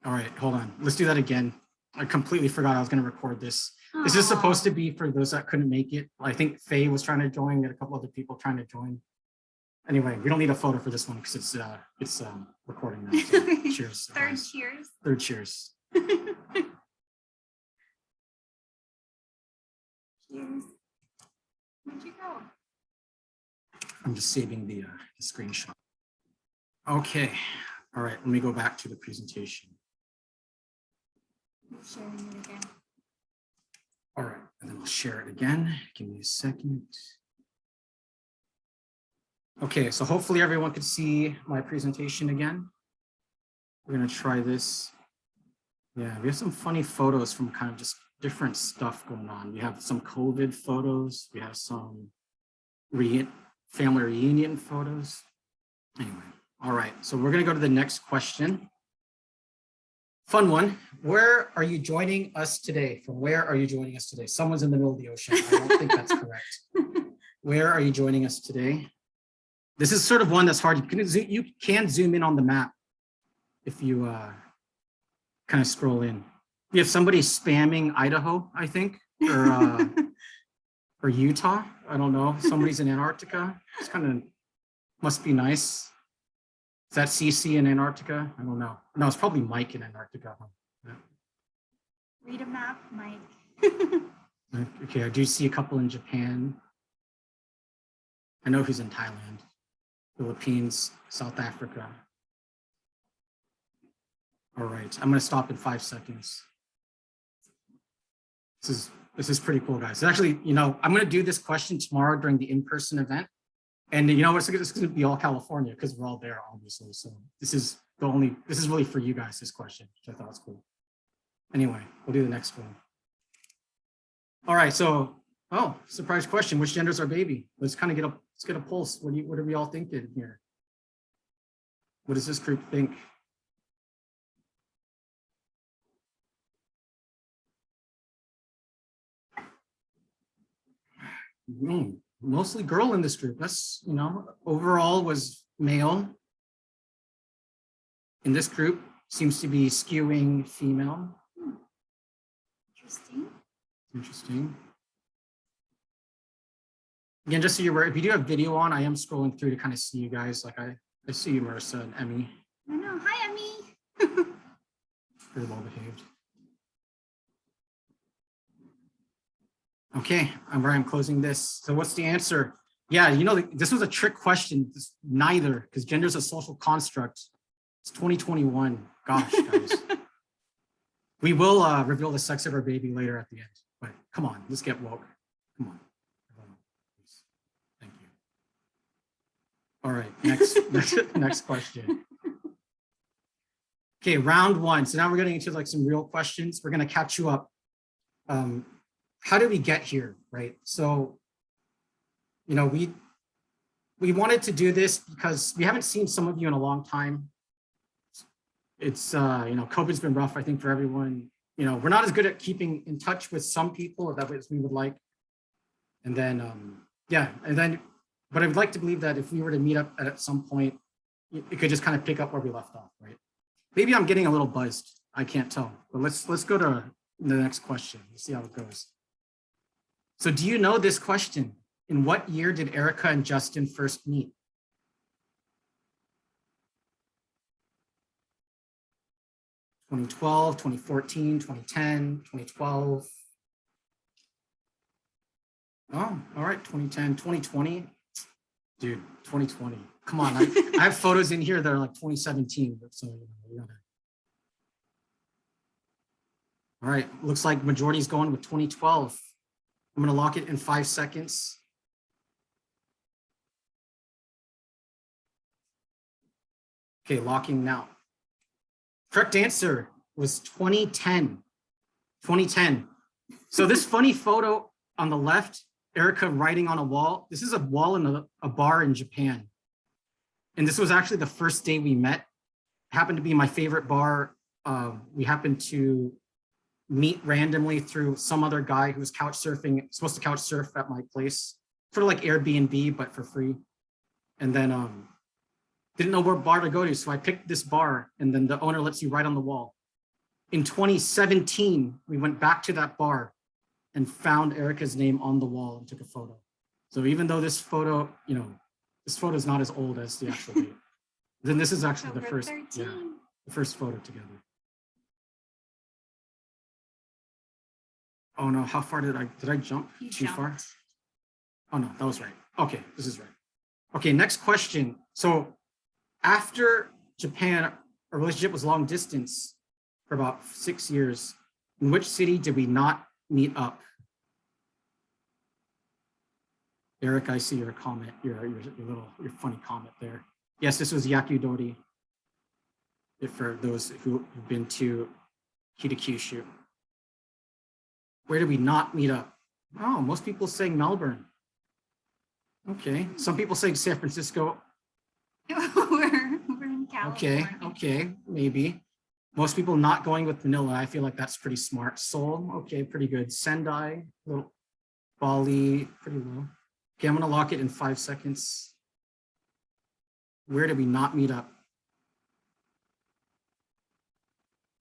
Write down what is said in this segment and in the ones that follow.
All right, hold on. Let's do that again. I completely forgot I was going to record this. This is supposed to be for those that couldn't make it. I think Faye was trying to join. We had a couple other people trying to join. Anyway, we don't need a photo for this one because it's recording now. So cheers. Third guys. cheers. Third cheers. Cheers. Where'd you go? I'm just saving the screenshot. Okay. All right. Let me go back to the presentation. I'm sharing it again. All right. And then I'll share it again. Give me a second. Okay. So hopefully everyone could see my presentation again. We're going to try this. Yeah, we have some funny photos from kind of just different stuff going on. We have some COVID photos. We have some family reunion photos. Anyway, all right. So we're going to go to the next question. Fun one. Where are you joining us today? From where are you joining us today? Someone's in the middle of the ocean. I don't think that's correct. Where are you joining us today? This is sort of one that's hard. You can zoom in on the map if you kind of scroll in. We have somebody spamming Idaho, I think, or Utah. I don't know. Somebody's in Antarctica. It's kind of must be nice. Is that CC in Antarctica? I don't know. No, it's probably Mike in Antarctica. Yeah. Read a map, Mike. Okay, I do see a couple in Japan. I know who's in Thailand, Philippines, South Africa. All right, I'm gonna stop in 5 seconds. This is pretty cool, guys. Actually, you know, I'm gonna do this question tomorrow during the in-person event. And you know, it's gonna be all California because we're all there, obviously. So this is really for you guys, this question, which I thought was cool. Anyway, we'll do the next one. All right, so, oh, surprise question. Which gender is our baby? Let's kind of get a pulse. What are we all thinking here? What does this group think? Mostly girl in this group. That's, you know, overall was male. In this group seems to be skewing female. Interesting. Interesting. Again, just so you're aware, if you do have video on, I am scrolling through to kind of see you guys. Like I see you, Marissa and Emmy. I know. Hi, Emmy. Very well behaved. Okay, I'm closing this. So what's the answer? Yeah, you know, this was a trick question. Neither, because gender is a social construct. It's 2021. Gosh, guys. We will reveal the sex of our baby later at the end. But come on, let's get woke. Come on. Thank you. All right, next question. Okay, round one. So now we're getting into like some real questions. We're gonna catch you up. How did we get here, right? So, you know, we wanted to do this because we haven't seen some of you in a long time. It's, you know, COVID's been rough, I think, for everyone. You know, we're not as good at keeping in touch with some people as we would like. And then, yeah, but I'd like to believe that if we were to meet up at some point, it could just kind of pick up where we left off, right? Maybe I'm getting a little buzzed. I can't tell, but let's go to the next question. Let's see how it goes. So do you know this question? In what year did Erica and Justin first meet? (2012, 2014, 2010, 2012? Oh, all right, 2010, 2020. Dude, 2020. Come on, I have photos in here that are like 2017. So, you know, all right, looks like majority's going with 2012. I'm gonna lock it in 5 seconds. Okay, locking now. Correct answer was 2010. 2010. So this funny photo on the left, Erica writing on a wall. This is a wall in a bar in Japan. And this was actually the first day we met. It happened to be my favorite bar. We happened to meet randomly through some other guy who was couch surfing, supposed to couch surf at my place, sort of like Airbnb, but for free. And then didn't know what bar to go to. So I picked this bar, and then the owner lets you write on the wall. In 2017, we went back to that bar and found Erica's name on the wall and took a photo. So even though this photo, this photo is not as old as the actual date, then this is actually the October first, 13. the first photo together. Oh no, how far did I jump You too far? jumped. Oh no, that was right. Okay, this is right. Okay, next question. So after Japan, our relationship was long distance for about 6 years. In which city did we not meet up? Eric, I see your comment, your funny comment there. Yes, this was Yakudori. For those who've been to Kitakyushu. Where did we not meet up? Oh, most people saying Melbourne. Okay, some people saying San Francisco. we're in California. Okay, maybe. Most people not going with Manila. I feel like that's pretty smart. Seoul, okay, pretty good. Sendai, little Bali, pretty low. Okay, I'm gonna lock it in 5 seconds. Where did we not meet up?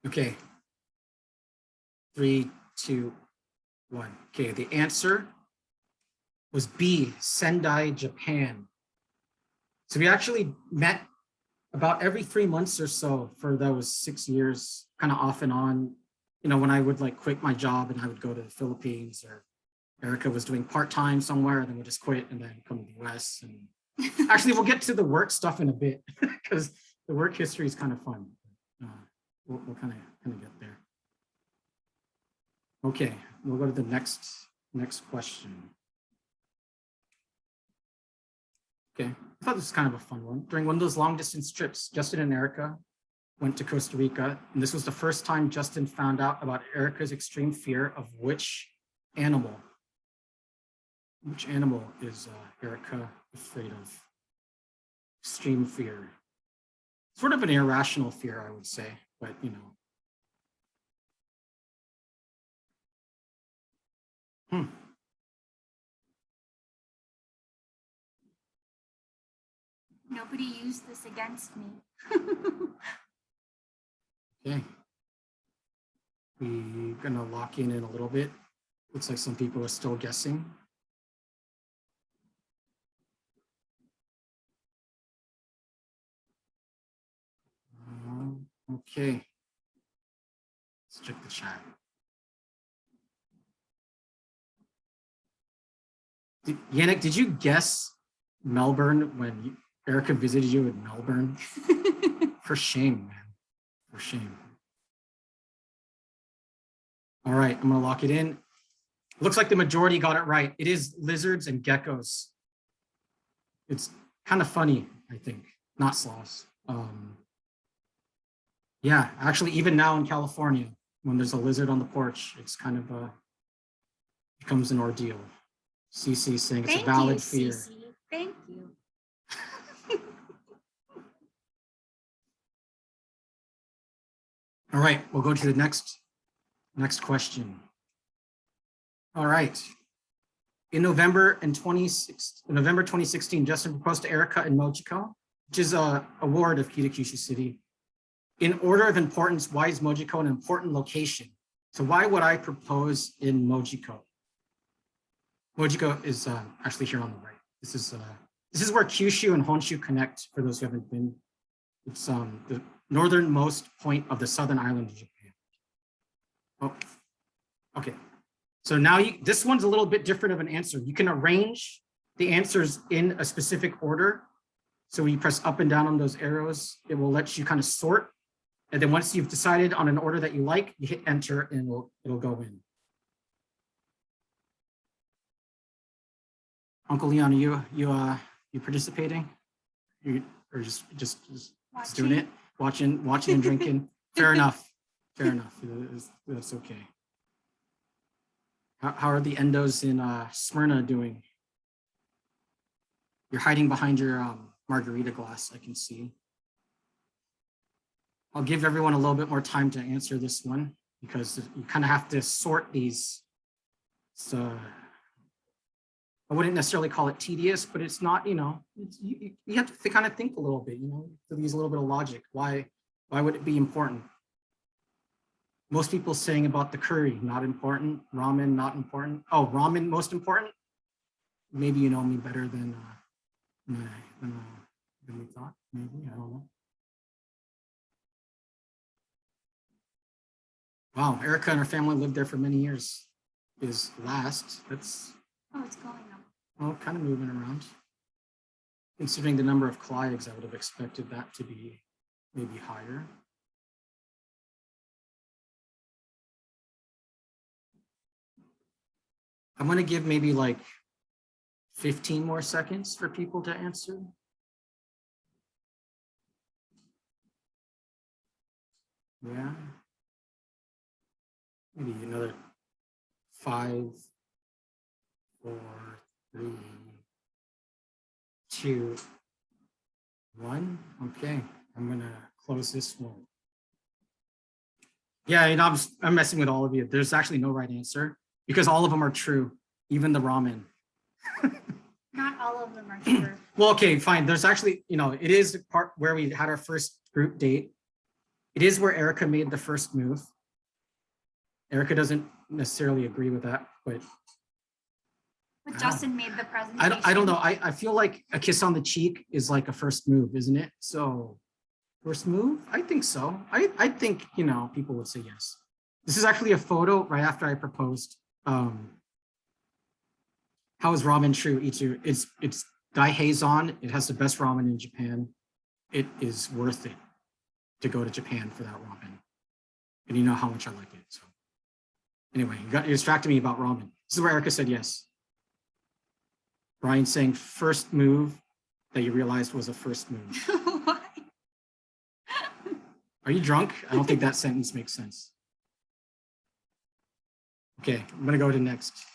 Okay. 3, 2, 1. Okay, the answer was B, Sendai, Japan. So we actually met about every 3 months or so for those 6 years, kind of off and on, when I would like quit my job and I would go to the Philippines, or Erica was doing part-time somewhere, and then we just quit and then come to the US. And actually we'll get to the work stuff in a bit because the work history is kind of fun. We'll kind of get there. Okay, we'll go to the next question. Okay, I thought this was kind of a fun one. During one of those long distance trips, Justin and Erica went to Costa Rica, and this was the first time Justin found out about Erica's extreme fear of which animal? Which animal is Erica afraid of? Extreme fear. Sort of an irrational fear, I would say, but Nobody used this against me. Okay. We're gonna lock in a little bit. Looks like some people are still guessing. Okay. Let's check the chat. Yannick, did you guess Melbourne when Erica visited you in Melbourne? For shame, man. For shame. All right, I'm gonna lock it in. Looks like the majority got it right. It is lizards and geckos. It's kind of funny, I think, not sloths. Yeah, actually, even now in California, when there's a lizard on the porch, it's kind of becomes an ordeal. CC saying it's a valid fear. CC. Thank you. All right, we'll go to the next question. All right. In November 2016, Justin proposed to Erica in Mojiko, which is a ward of Kitakyushu City. In order of importance, why is Mojiko an important location? So why would I propose in Mojiko? Mojiko is actually here on the right. This is where Kyushu and Honshu connect, for those who haven't been. It's the northernmost point of the southern island of Japan. Oh, okay. So now this one's a little bit different of an answer. You can arrange the answers in a specific order. So when you press up and down on those arrows, it will let you kind of sort. And then once you've decided on an order that you like, you hit enter and it'll go in. Uncle Leon, are you participating? Or just doing it? Watching and drinking. Fair enough. Fair enough. That's okay. How are the endos in Smyrna doing? You're hiding behind your margarita glass, I can see. I'll give everyone a little bit more time to answer this one because you kind of have to sort these. So I wouldn't necessarily call it tedious, but it's not, you have to kind of think a little bit, to use a little bit of logic. Why would it be important? Most people saying about the curry, not important. Ramen, not important. Oh, ramen, most important. Maybe you know me better than we thought. Maybe, I don't know. Wow, Erica and her family lived there for many years. Is last. That's Oh, it's going up. well, kind of moving around. Considering the number of colleagues, I would have expected that to be maybe higher. I'm going to give maybe like 15 more seconds for people to answer. Yeah. Maybe another 5, 4, 3, 2, 1. Okay, I'm going to close this one. Yeah, and I'm messing with all of you. There's actually no right answer because all of them are true, even the ramen. Not all of them are true. Well, okay, fine. There's actually, it is the part where we had our first group date. It is where Erica made the first move. Erica doesn't necessarily agree with that, but Justin made the presentation. I don't know. I feel like a kiss on the cheek is like a first move, isn't it? So first move? I think so. I think, people would say yes. This is actually a photo right after I proposed. How is ramen true? Ichu? It's Daiheisan. It has the best ramen in Japan. It is worth it to go to Japan for that ramen. And you know how much I like it. So anyway, you distracted me about ramen. This is where Erica said yes. Brian saying first move that you realized was a first move. What? Are you drunk? I don't think that sentence makes sense. Okay, I'm gonna go to next.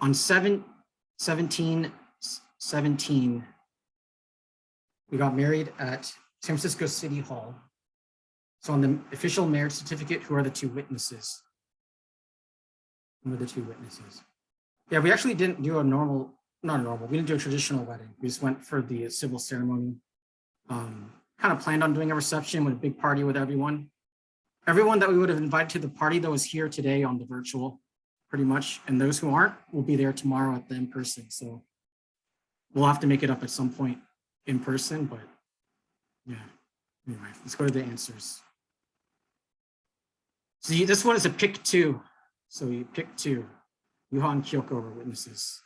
On 17/17, we got married at San Francisco City Hall. So on the official marriage certificate, who are the two witnesses? Who are the two witnesses? Yeah, we actually didn't do we didn't do a traditional wedding. We just went for the civil ceremony. Kind of planned on doing a reception with a big party with everyone. Everyone that we would have invited to the party that was here today on the virtual, pretty much. And those who aren't will be there tomorrow at the in-person. So we'll have to make it up at some point in person, but yeah. Anyway, let's go to the answers. So this one is a pick 2. So you pick 2. Yuha and Kyoko were witnesses.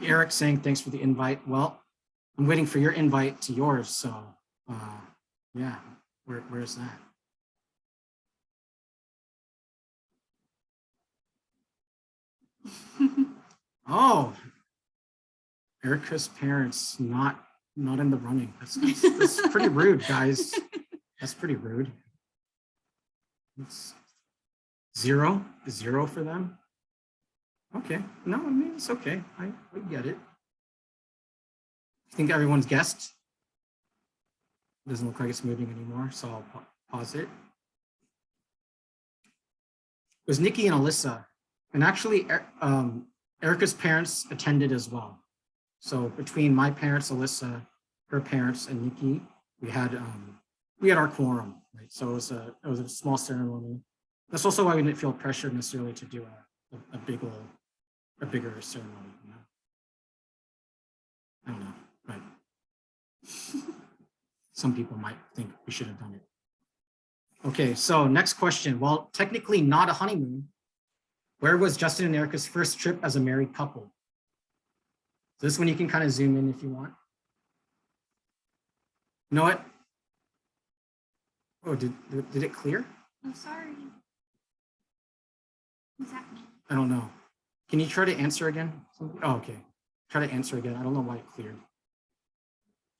Eric saying thanks for the invite. Well, I'm waiting for your invite to yours. So yeah, where's that? Oh, Erica's parents not in the running. That's pretty rude, guys. That's pretty rude. It's 0 for them. Okay, no, I mean, it's okay. I get it. I think everyone's guessed. It doesn't look like it's moving anymore, so I'll pause it. It was Nikki and Alyssa, and actually Erica's parents attended as well. So between my parents, Alyssa, her parents, and Nikki, we had our quorum, right? So it was a small ceremony. That's also why we didn't feel pressured necessarily to do a bigger ceremony. I don't know, but some people might think we should have done it. Okay, so next question. Well, technically not a honeymoon. Where was Justin and Erica's first trip as a married couple? So this one you can kind of zoom in if you want. You know what? Oh, did it clear? I'm sorry. Is that me? I don't know. Can you try to answer again? Oh, okay. Try to answer again. I don't know why it cleared.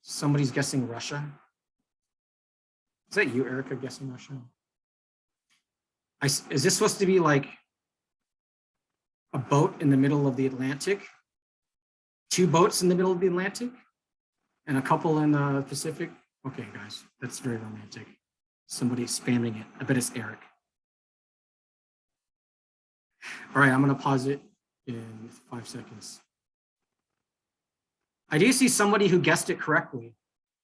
Somebody's guessing Russia. Is that you, Erica, guessing Russia? Is this supposed to be like a boat in the middle of the Atlantic? 2 boats in the middle of the Atlantic? And a couple in the Pacific? Okay, guys, that's very romantic. Somebody's spamming it. I bet it's Eric. All right, I'm gonna pause it in 5 seconds. I do see somebody who guessed it correctly.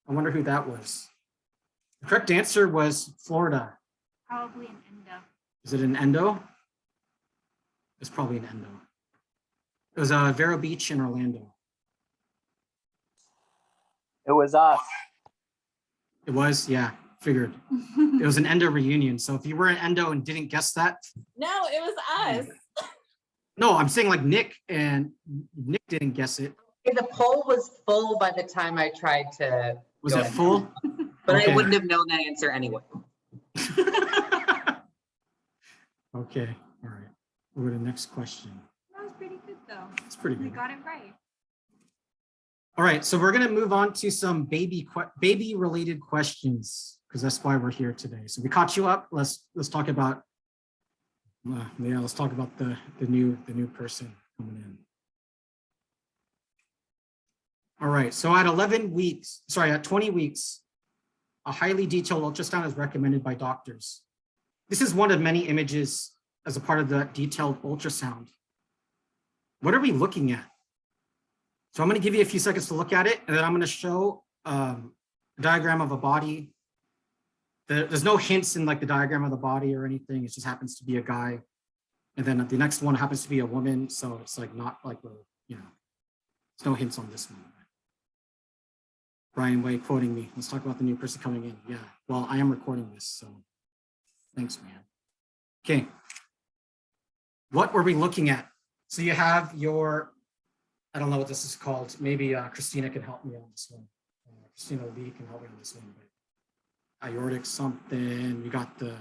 I wonder who that was. The correct answer was Florida. Probably an endo. Is it an endo? It's probably an endo. It was Vero Beach in Orlando. It was us. It was, yeah, figured. It was an endo reunion. So if you were an endo and didn't guess that, No, it was us. no, I'm saying like Nick didn't guess it. The poll was full by the time I tried to. Was go it in. full? But Okay. I wouldn't have known that answer anyway. Okay, all right. We'll go to the next question. That was pretty good though. It's pretty We good. got it right. All right, so we're gonna move on to some baby related questions because that's why we're here today. So we caught you up. Let's talk about let's talk about the new person coming in. All right, so at 20 weeks, a highly detailed ultrasound is recommended by doctors. This is one of many images as a part of the detailed ultrasound. What are we looking at? So I'm going to give you a few seconds to look at it, and then I'm going to show a diagram of a body. There's no hints in like the diagram of the body or anything. It just happens to be a guy. And then the next one happens to be a woman. So it's like not like, there's no hints on this one. Brian Way quoting me. Let's talk about the new person coming in. Yeah, well, I am recording this, so thanks, man. Okay. What were we looking at? So you have your, I don't know what this is called. Maybe Christina can help me on this one. Christina Lee can help me on this one. But aortic something. We got the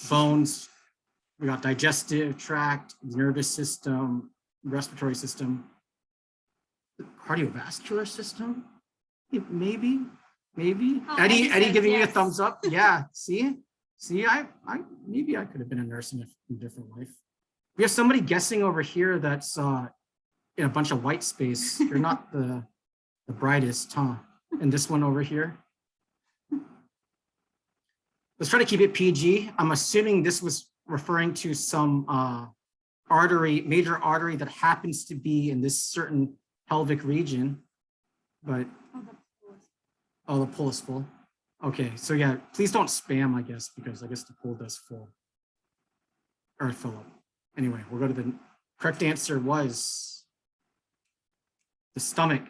bones. We got digestive tract, nervous system, respiratory system, cardiovascular system. Maybe. Oh, Eddie says giving you a yes. thumbs up. Yeah. See, I maybe I could have been a nurse in a different life. We have somebody guessing over here that's in a bunch of white space. You're not the brightest, huh? And this one over here. Let's try to keep it PG. I'm assuming this was referring to some major artery that happens to be in this certain pelvic region, but oh, the pool is full. Okay, so yeah, please don't spam, I guess, because I guess the pool does fill up. Anyway, we'll go to the correct answer was the stomach.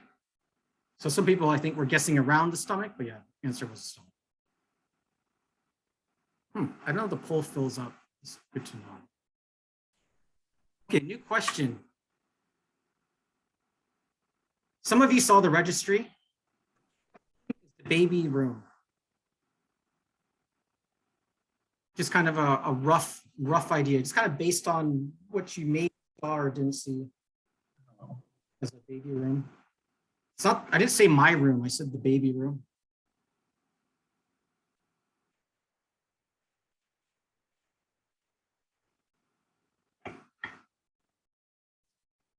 So some people, I think, were guessing around the stomach, but yeah, answer was the stomach. I don't know if the poll fills up. It's good to know. Okay, new question. Some of you saw the registry. The baby room. Just kind of a rough idea. Just kind of based on what you may saw or didn't see as a baby room. It's not, I didn't say my room, I said the baby room.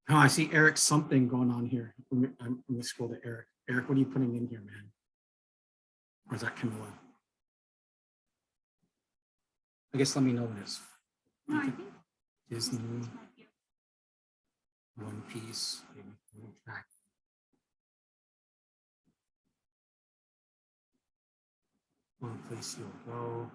Oh, I see Eric something going on here. I'm gonna scroll to Eric. Eric, what are you putting in here, man? Or is that Camilla? I guess let me know when it's No, I think Disney, this might be One Piece, maybe one track. One place you'll go.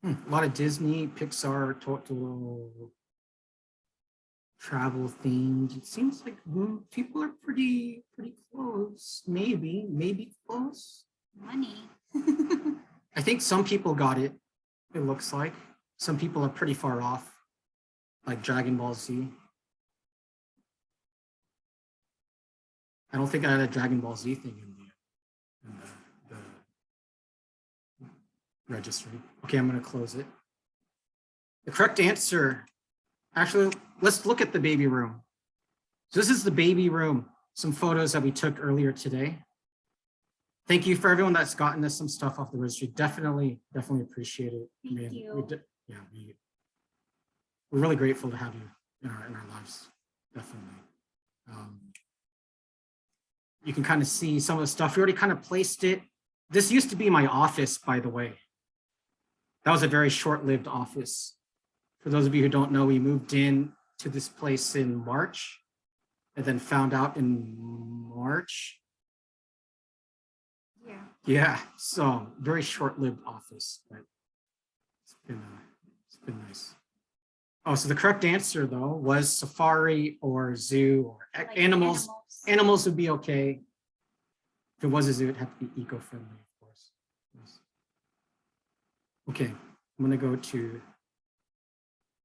A lot of Disney, Pixar, Totoro, travel themed. It seems like people are pretty close. Maybe close. money. I think some people got it. It looks like some people are pretty far off, like Dragon Ball Z. I don't think I had a Dragon Ball Z thing in the registry. Okay, I'm going to close it. The correct answer, actually, let's look at the baby room. So this is the baby room, some photos that we took earlier today. Thank you for everyone that's gotten us some stuff off the registry. Definitely appreciate it. Thank you. We're really grateful to have you in our lives. Definitely. You can kind of see some of the stuff. We already kind of placed it. This used to be my office, by the way. That was a very short-lived office. For those of you who don't know, we moved in to this place in March and then found out in March. Yeah. Yeah, so very short-lived office, but it's been nice. Oh, so the correct answer though was safari or zoo or Like animals. Animals would be okay. If it was a zoo, it'd have to be eco-friendly, of course. Yes. Okay, I'm gonna go to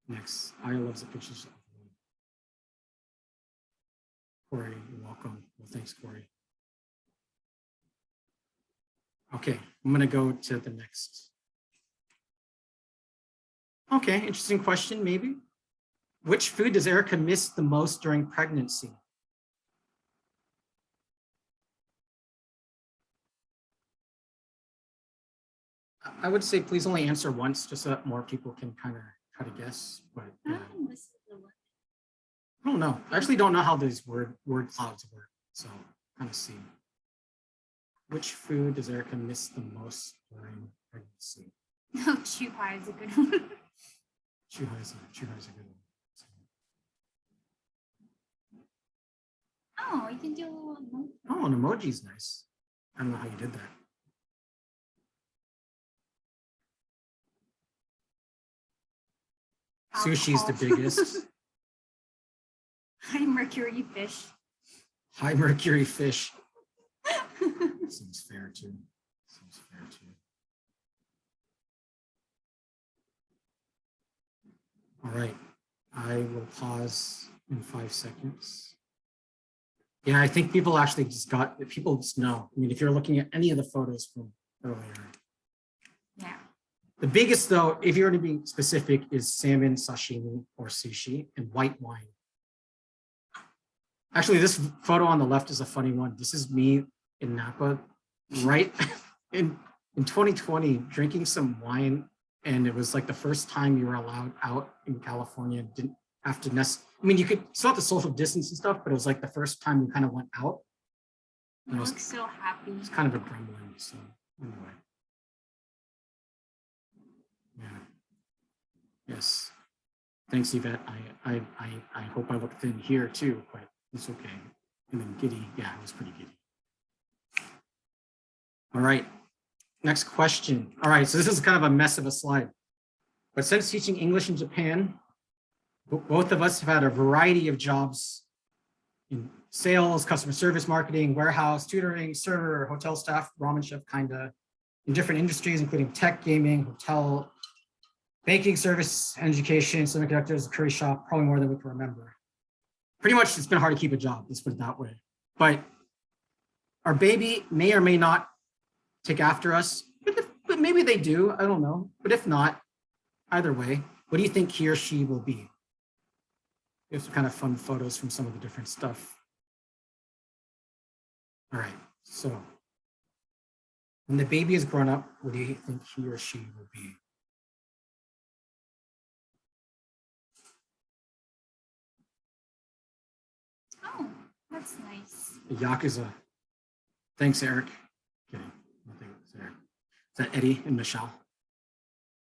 next. I loves the pictures of Corey. You're welcome. Well, thanks, Corey. Okay, I'm gonna go to the next. Okay, interesting question, maybe. Which food does Erica miss the most during pregnancy? I would say please only answer once, just so that more people can kind of try to guess. But I don't listen to the one. I don't know. I actually don't know how these word clouds work. So kind of see. Which food does Erica miss the most during pregnancy? No, Chupai is a good one. Chuhai's a good one. So, Oh, you can do a little emoji. oh, an emoji's nice. I don't know how you did that. Sushi's the Alcohol. biggest. High mercury fish. High mercury fish. Seems fair too. Seems fair too. All right. I will pause in 5 seconds. Yeah, I think people actually people just know. I mean, if you're looking at any of the photos from earlier. Yeah. The biggest though, if you're to be specific, is salmon, sashimi, or sushi, and white wine. Actually, this photo on the left is a funny one. This is me in Napa, right in 2020, drinking some wine, and it was like the first time you were allowed out in California. Didn't have to I mean, you could still have to social distance and stuff, but it was like the first time you kind of went out. You look so happy. It's kind of a gremlin. So anyway, yeah. Yes. Thanks, Yvette. I hope I look thin here too, but it's okay. And then giddy, yeah, it was pretty giddy. All right, next question. All right, so this is kind of a mess of a slide. But since teaching English in Japan, both of us have had a variety of jobs in sales, customer service, marketing, warehouse, tutoring, server, hotel staff, ramen chef, kinda, in different industries, including tech, gaming, hotel, banking, service, education, semiconductors, curry shop, probably more than we can remember. Pretty much it's been hard to keep a job, let's put it that way. But our baby may or may not take after us, but maybe they do, I don't know. But if not, either way, what do you think he or she will be? Here's some kind of fun photos from some of the different stuff. All right, so when the baby is grown up, what do you think he or she will be? Oh, that's nice. The Yakuza. Thanks, Eric. Kidding. Nothing. Is that Eddie and Michelle?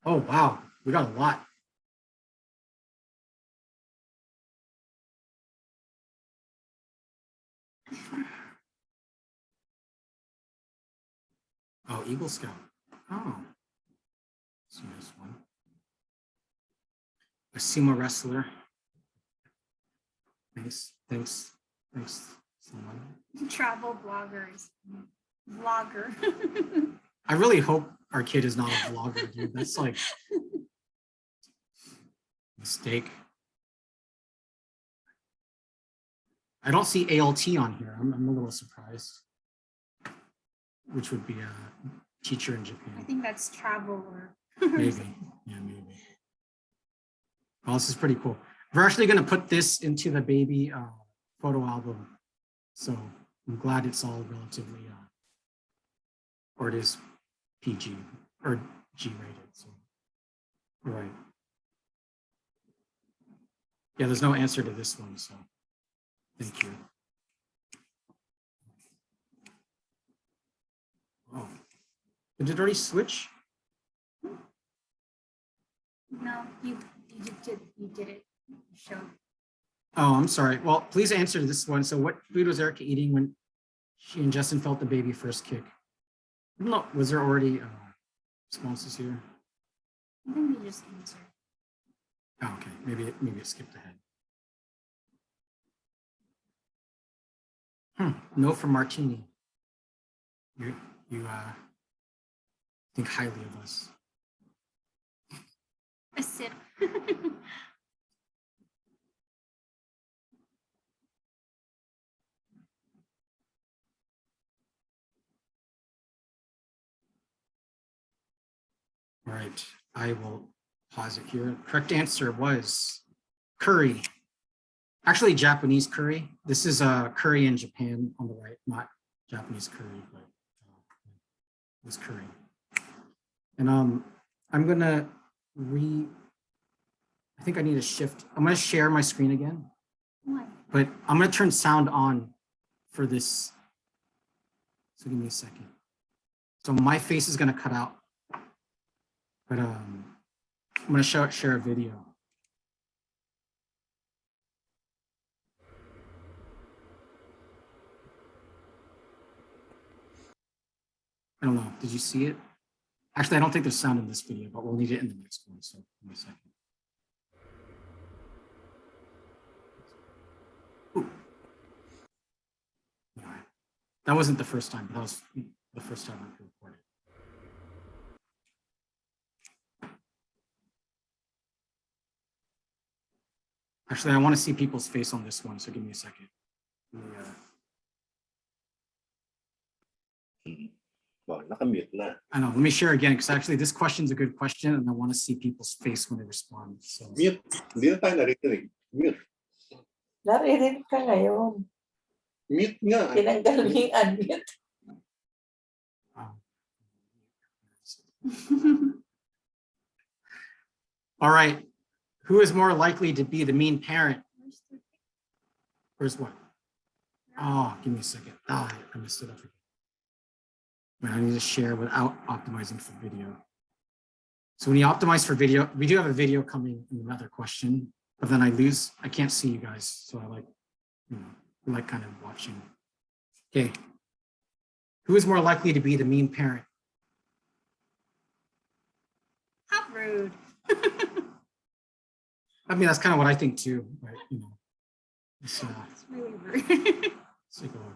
Oh, wow. We got a lot. Oh, Eagle Scout. Oh, that's a nice one. A sumo wrestler. Thanks. Someone. Travel bloggers. Vlogger. I really hope our kid is not a vlogger, dude. That's like mistake. I don't see ALT on here. I'm a little surprised. Which would be a teacher in I Japan. think that's travel or Maybe. Yeah, maybe. Well, this is pretty cool. We're actually going to put this into the baby photo album. So I'm glad it's all relatively, or it is PG or G rated. So, all right. Yeah, there's no answer to this one. So thank you. Oh, did it already switch? no, you did it. You showed Oh, I'm sorry. Well, please answer this one. So what food was Erica eating when she and Justin felt the baby first kick? No, was there already responses here? I think we just answered. Oh, okay, maybe it skipped ahead. No from Martini. You think highly of us. A sip. All right, I will pause it here. Correct answer was curry. Actually, Japanese curry. This is curry in Japan on the right, not Japanese curry, but it was curry. And I'm gonna I think I need to shift. I'm gonna share my screen again, Why? but I'm gonna turn sound on for this. So give me a second. So my face is gonna cut out, but I'm gonna share a video. I don't know. Did you see it? Actually, I don't think there's sound in this video, but we'll need it in the next one. So give me a second. Ooh. No, that wasn't the first time, but that was the first time I recorded. Actually, I want to see people's face on this one, so give me a second. Well, nakamute na. I know. Let me share again, because actually this question is a good question, and I want to see people's face when they respond. So Mute. Hindi na tayo naririnig. Mute. Naririnig ka ngayon. Mute nga. Tinanggal mo yung unmute. all right. Who is more likely to be the mean parent? Where's what? Oh, give me a second. Ah, I messed it up again. Wait, I need to share without optimizing for video. So when you optimize for video, we do have a video coming in another question, but then I can't see you guys. So I like kind of watching. Okay. Who is more likely to be the mean parent? How rude. I mean, that's kind of what I think too, right? It's really rude. let's take a look.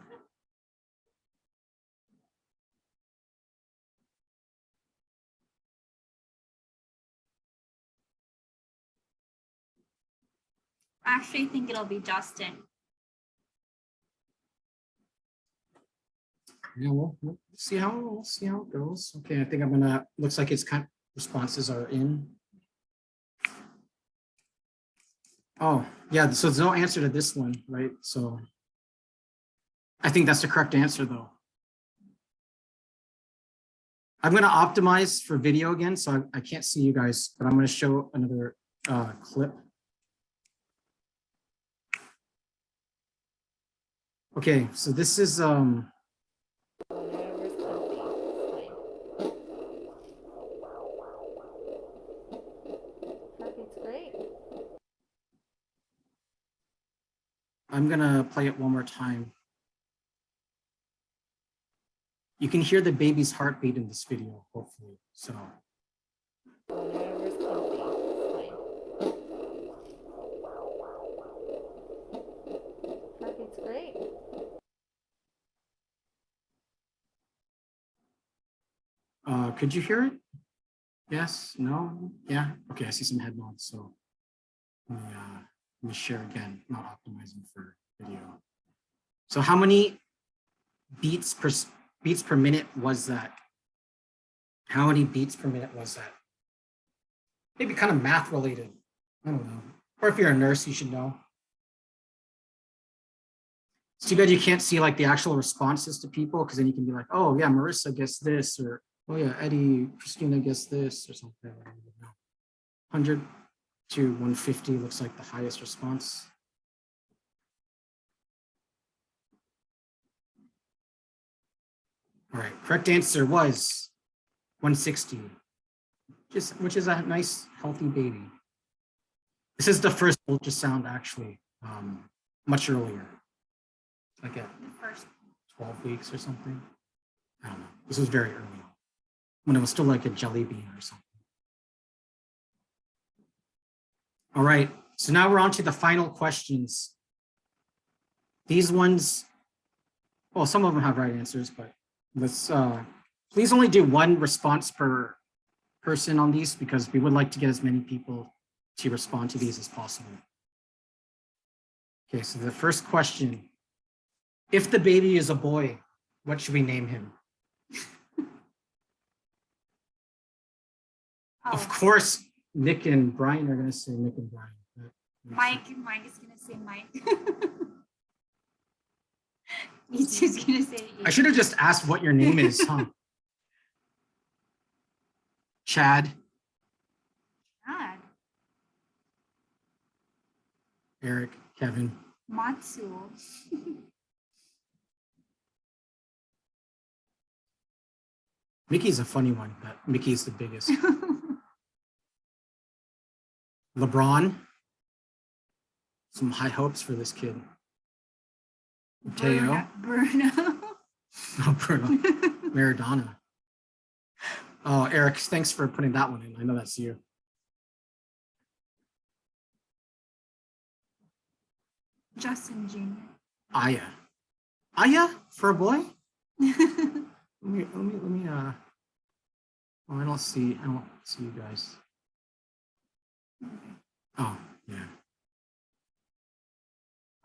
I actually think it'll be Justin. Yeah, we'll see how it goes. Okay, I think looks like it's kind of responses are in. Oh, yeah, so there's no answer to this one, right? So I think that's the correct answer though. I'm going to optimize for video again, so I can't see you guys, but I'm going to show another clip. Okay, so this is It's great. I'm gonna play it one more time. You can hear the baby's heartbeat in this video, hopefully. So It's great. could you hear it? Yes, no, yeah. Okay, I see some head nods. So let me share again, not optimizing for video. So how many beats per minute was that? How many beats per minute was that? Maybe kind of math related. I don't know. Or if you're a nurse, you should know. It's too bad you can't see like the actual responses to people, because then you can be like, oh yeah, Marissa guessed this, or oh yeah, Eddie, Christina guessed this, or something. 100 to 150 looks like the highest response. All right, correct answer was 160, which is a nice, healthy baby. This is the first ultrasound actually much earlier, like at The first. 12 weeks or something. I don't know. This was very early when it was still like a jelly bean or something. All right, so now we're on to the final questions. These ones, well, some of them have right answers, but let's please only do one response per person on these because we would like to get as many people to respond to these as possible. Okay, so the first question, if the baby is a boy, what should we name him? Of Oh, course, Nick and Brian are gonna say Nick and Brian. Mike is gonna say Mike. Michu's gonna say I should have just asked what your name is, huh? Chad, God. Eric, Kevin. Matsu. Mickey's a funny one, but Mickey's the biggest. LeBron. Some high hopes for this kid. Mateo. Bruno. Oh, Bruno. Maradona. Oh, Eric, thanks for putting that one in. I know that's you. Justin Jr. Aya. Aya for a boy? Let me oh, I don't see you guys. Oh, yeah.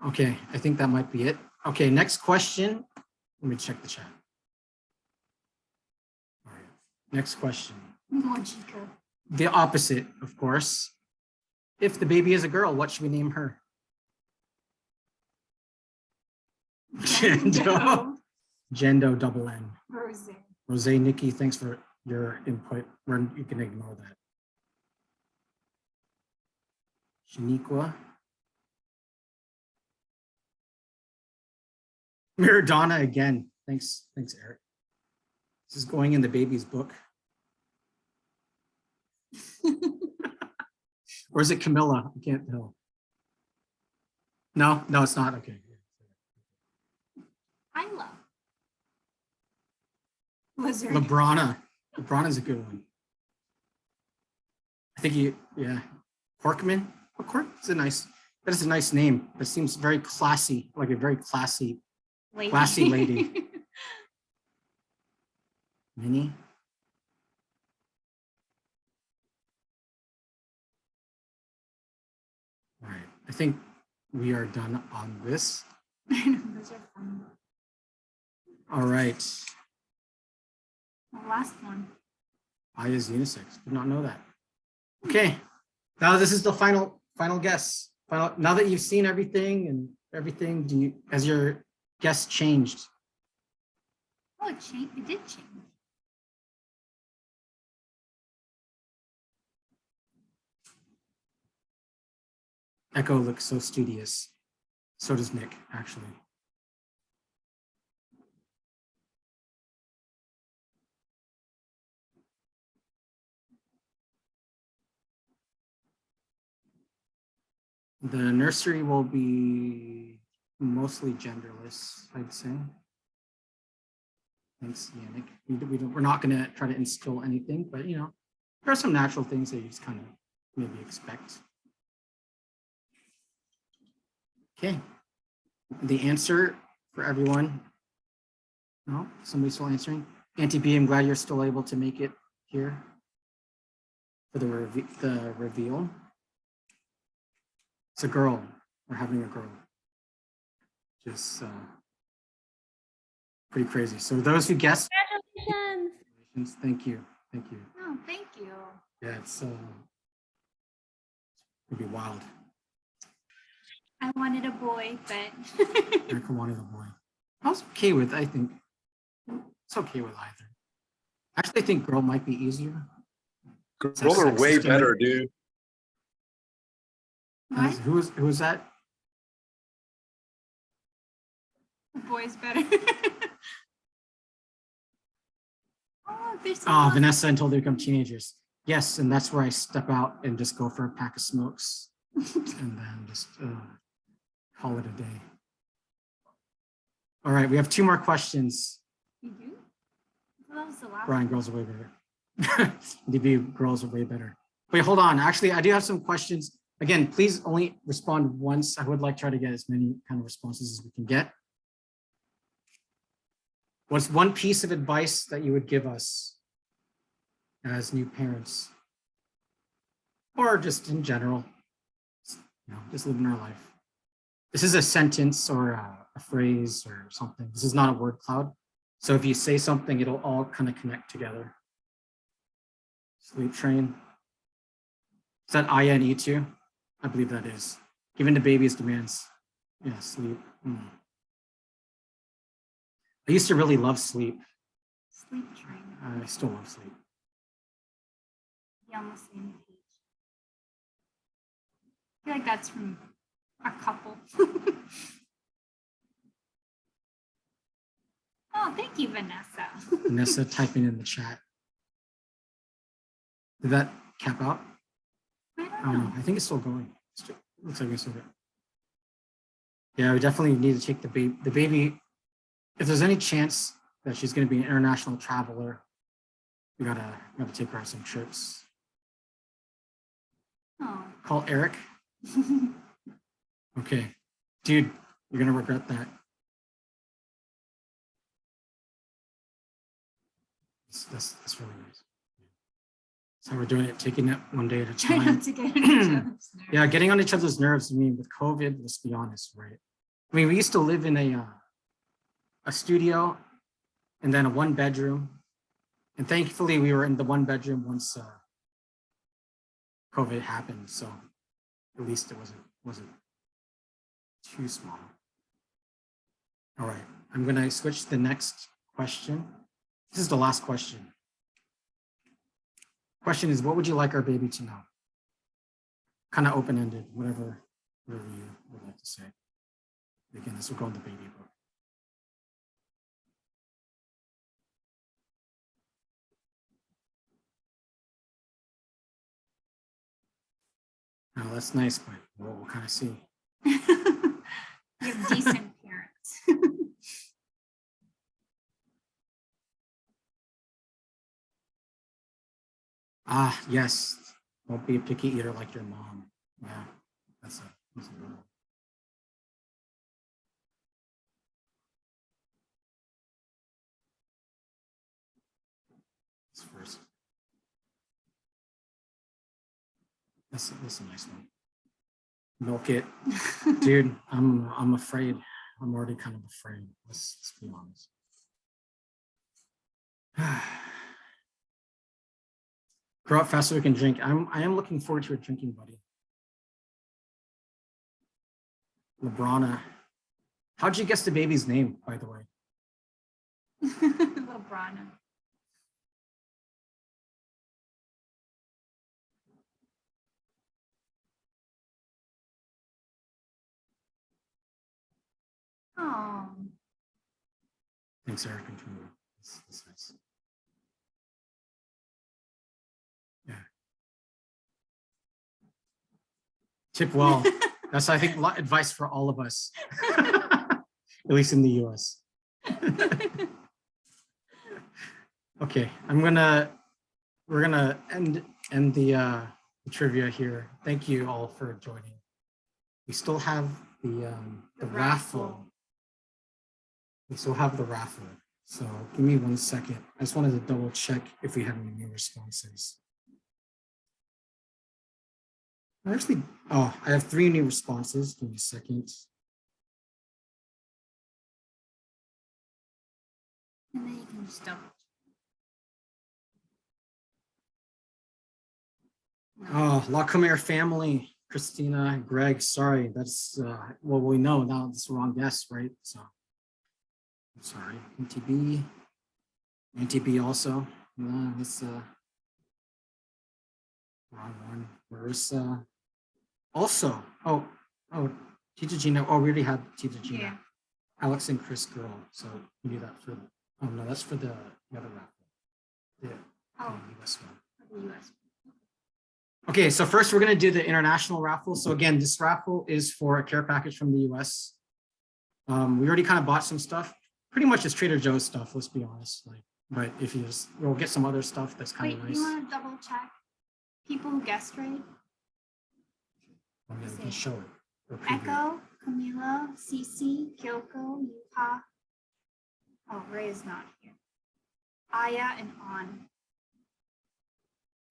Okay, I think that might be it. Okay, next question. Let me check the chat. All right, next question. Mochiko. The opposite, of course. If the baby is a girl, what should we name her? Jendo. Jendo double N. Rose. Rose, Nikki, thanks for your input. You can ignore that. Shaniqua. Maradona again. Thanks, Eric. This is going in the baby's book. Or is it Camilla? I can't tell. No, it's not. Okay. I love. Lizard. LeBrona. LeBron is a good one. I think yeah. Corkman. Oh, Cork is that is a nice name. It seems very classy, like a very classy lady. Minnie. All right, I think we are done on this. Those are fun. All right, The last one. I is unisex. Did not know that. Okay, now this is the final guess. Now that you've seen everything, has your guess changed? Oh, it changed. It did change. Echo looks so studious. So does Nick, actually. The nursery will be mostly genderless, I'd say. Thanks, Yannick. We're not going to try to instill anything, but there are some natural things that you just kind of maybe expect. Okay. The answer for everyone. No, somebody's still answering. Auntie B, I'm glad you're still able to make it here for the reveal. It's a girl. We're having a girl. Just pretty crazy. So those who guessed, Congratulations. thank you. Oh, thank you. Yeah, it's it'll be wild. I wanted a boy, but Erica wanted a boy. I was okay with. I think it's okay with either. Actually, I think girl might be easier. Girls are way better, dude. what? Who is that? A boy's better. Oh, there's Ah, someone. Vanessa until they become teenagers. Yes, and that's where I step out and just go for a pack of smokes, and then just call it a day. All right, we have 2 more questions. You do? That was the last. Brian, girls are way better. DB girls are way better. Wait, hold on. Actually, I do have some questions. Again, please only respond once. I would like to try to get as many kind of responses as we can get. What's one piece of advice that you would give us as new parents? Or just in general, just living our life. This is a sentence or a phrase or something. This is not a word cloud. So if you say something, it'll all kind of connect together. Sleep train. Is that INE2? I believe that is. Given the baby's demands. Yeah, sleep. I used to really love sleep. Sleep train. I still love sleep. Be on the same page. I feel like that's from a couple. Oh, thank you, Vanessa. Vanessa typing in the chat. Did that cap out? I I don't don't know. know. I think it's still going. Looks like we still good. Yeah, we definitely need to take the baby. The baby, if there's any chance that she's going to be an international traveler, we gotta take her on some trips. Oh. Call Eric. Okay, dude, you're gonna regret that. That's really nice. That's how we're doing it, taking it one day at a Try time. not to get on each other's nerves. Yeah, getting on each other's nerves. I mean, with COVID, let's be honest, right? I mean, we used to live in a studio and then a 1-bedroom. And thankfully, we were in the 1-bedroom once COVID happened. So at least it wasn't too small. All right, I'm gonna switch to the next question. This is the last question. Question is, what would you like our baby to know? Kind of open-ended, whatever you would like to say. Again, this will go in the baby book. Now that's nice, but we'll kind of see. You have decent parents. Ah, yes. Don't be a picky eater like your mom. Yeah, that's a good one. This first. That's a nice one. Milk it. Dude, I'm afraid. I'm already kind of afraid. Let's be honest. Grow up fast so we can drink. I am looking forward to a drinking buddy. Lebrana. How'd you guess the baby's name, by the way? LeBron. Oh. Thanks, Eric and Trina. That's nice. Yeah. Tip well. That's, I think, advice for all of us, at least in the US. Okay, we're gonna end the trivia here. Thank you all for joining. We still have the raffle. We still have the raffle. So give me 1 second. I just wanted to double check if we had any new responses. Actually, oh, I have 3 new responses. Give me a second. And then you can just double. Oh, La Comer family, Christina, Greg, sorry, that's, well, we know now it's the wrong guess, right? So, I'm sorry, NTB also, no, that's, wrong one, Marissa, also, oh, Tita Gina, oh, we already had Tita Gina. Yeah. Alex and Chris girl, so we do that for, oh no, that's for the other raffle. Yeah, Oh, US one. for the US. Okay, so first we're gonna do the international raffle. So again, this raffle is for a care package from the US. We already kind of bought some stuff, pretty much just Trader Joe's stuff, let's be honest. Like, but if you just, we'll get some other stuff that's kind Wait, of you nice. want to double check people who guessed right? Oh, yeah, we can show it. or preview it. Echo, Camila, Cece, Kyoko, Yuha. Oh, Ray is not here. Aya and On.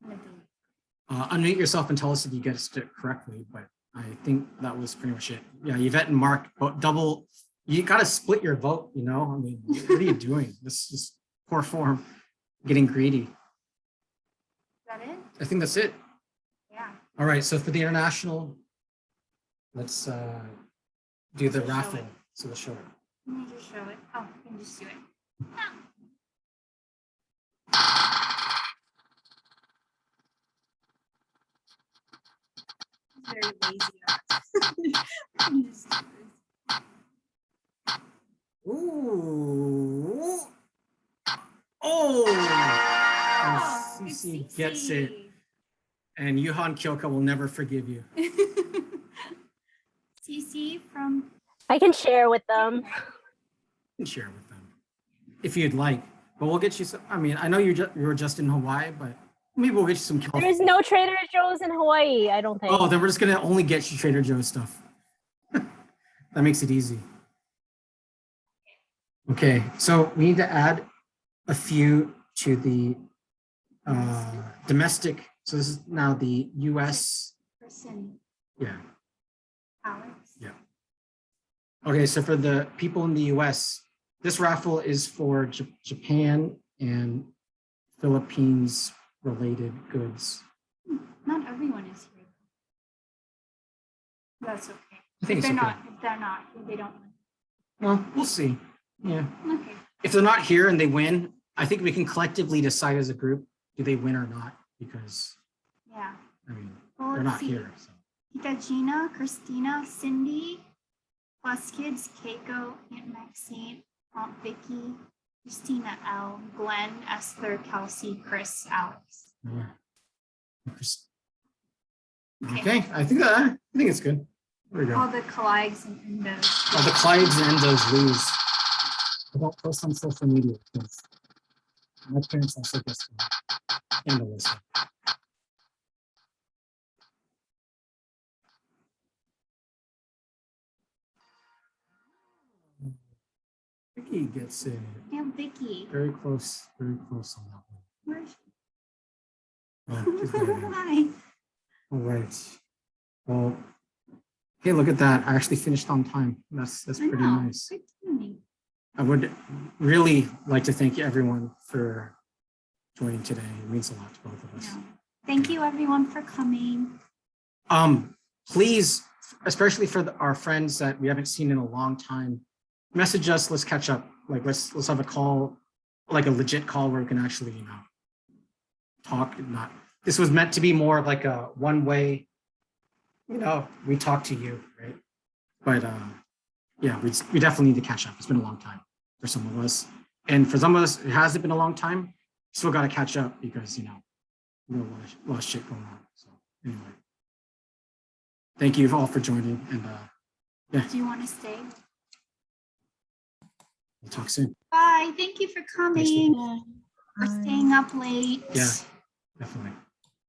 I'm gonna delete. Unmute yourself and tell us if you guessed it correctly, but I think that was pretty much it. Yeah, Yvette and Mark, double, you gotta split your vote, you know? I mean, what are you doing? This is poor form, getting greedy. Is that it? I think that's it. Yeah. All right, so for the international, let's do the Show raffle. it. So we'll show it. Let me just show it. Oh, you can just do it. Ah. Very lazy. Let me just do this. Ooh. Oh, Oh, it's Cece gets it. Cece. And Yuhan Kyoka will never forgive you. Cece from. I can share with them. You can share with them if you'd like, but we'll get you some. I mean, I know you were just in Hawaii, but maybe we'll get you some There's California. no Trader Joe's in Hawaii, I don't think. Oh, then we're just gonna only get you Trader Joe's stuff. That makes it easy. Okay, so we need to add a few to the domestic. So this is now the US. Person Yeah. Alex. Yeah. Okay, so for the people in the US, this raffle is for Japan and Philippines related goods. Not everyone is here. That's okay. I think If it's they're okay. not, if they're not, they don't win. Well, we'll see. Yeah. Okay. If they're not here and they win, I think we can collectively decide as a group, do they win or not? Because, Yeah. I mean, Well, they're let's not see. here. So. Tita Gina, Christina, Cindy, Plus Kids, Keiko, Aunt Maxine, Aunt Vicky, Christina L, Glenn, Esther, Kelsey, Chris, Alex. Yeah. Okay, I think it's good. There we go. All the Colleagues and Indos. Oh, the Clydes and those lose. I don't post on social media because my parents also guess and Alyssa. Vicky gets it. Aunt Vicky. Very close on that Where's one. Oh, she's there now. Hi. All right. Well, hey, look at that. I actually finished on time. That's I pretty know. nice. Good tuning. I would really like to thank everyone for joining today. It means a lot to both of us. No. Thank you everyone for coming. Please, especially for our friends that we haven't seen in a long time, message us. Let's catch up. Like let's have a call, like a legit call where we can actually, talk. Not this was meant to be more of like a one-way. We talk to you, right? But yeah, we definitely need to catch up. It's been a long time for some of us, and for some of us, it hasn't been a long time. Still got to catch up because we have a lot of shit going on. So anyway, thank you all for joining, and Do you want to stay? we'll talk soon. Bye. Thank you for coming. For staying up late. Yeah, definitely.